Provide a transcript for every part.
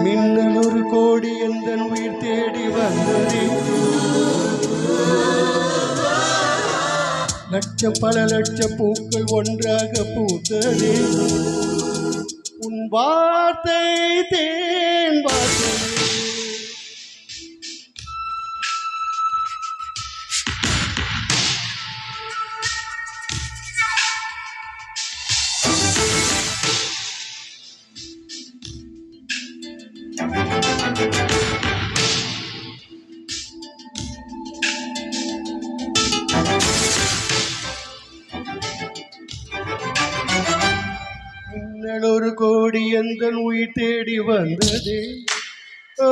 மின்னல் ஒரு கோடி எந்தன் உயிர் தேடி வந்ததே. லட்சம் பல லட்ச பூக்கள் ஒன்றாக பூத்ததே. உன் வார்த்தை தேன் வார்த்தை. மின்னல் ஒரு கோடி எந்தன் உயிர் தேடி வந்ததே. ஓ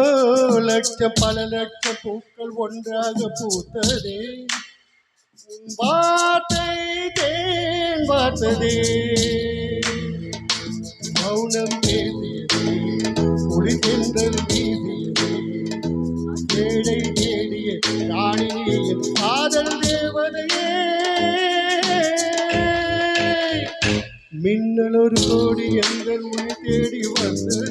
லட்சம் பல லட்ச பூக்கள் ஒன்றாக பூத்ததே. உன் வார்த்தை தேன் பார்த்ததே. மௌனம் பேசியதே, குளிர்ந்தென்றல் வீசியதே. ஏழை தேடிய ராணியின் காதல் தேவதையே. மின்னல் ஒரு கோடி எங்கள் உயிர் தேடி வந்ததே.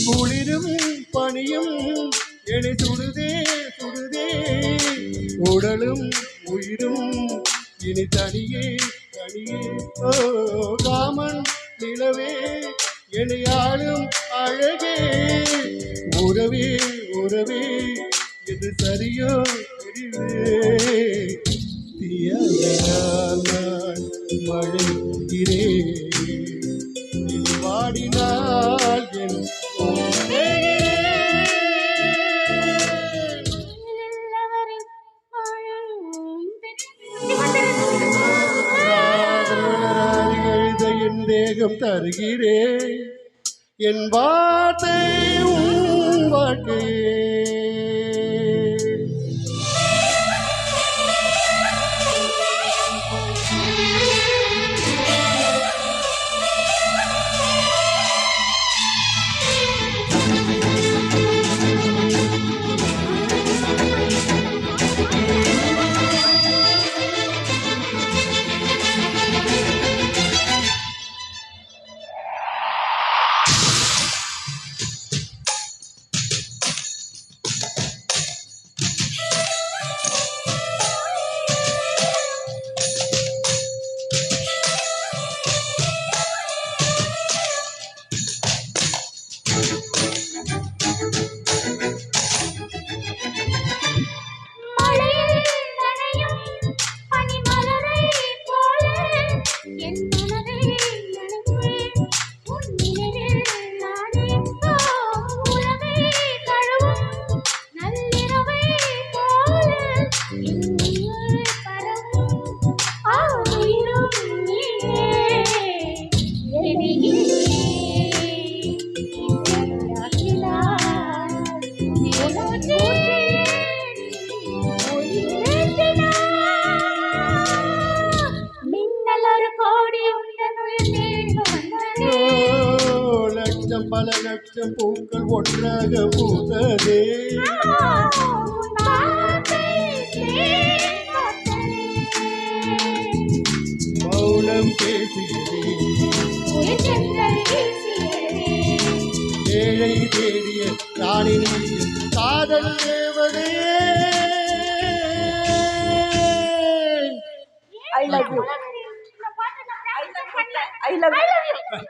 குளிரும் பனியும் என்னை சுடுதே சுடுதே. உடலும் உயிரும் இனி தனியே தனியே. ஓ காமன் நிலவே என்னை ஆளும் அழகே. உறவே உறவே இது சரியோ பிரிவே. தீயால் நான் மழைகிறேன். வாடினால் என் என் தேகம் தருகிறேன். என் வார்த்தை உன் வாழ்க்கையே. பல லட்சம் பூக்கள் ஒன்றாக பூத்ததே. மௌனம் பேசியதே, ஏழை தேடிய ராணியின் காதல் தேவதையே. I love you. I love you.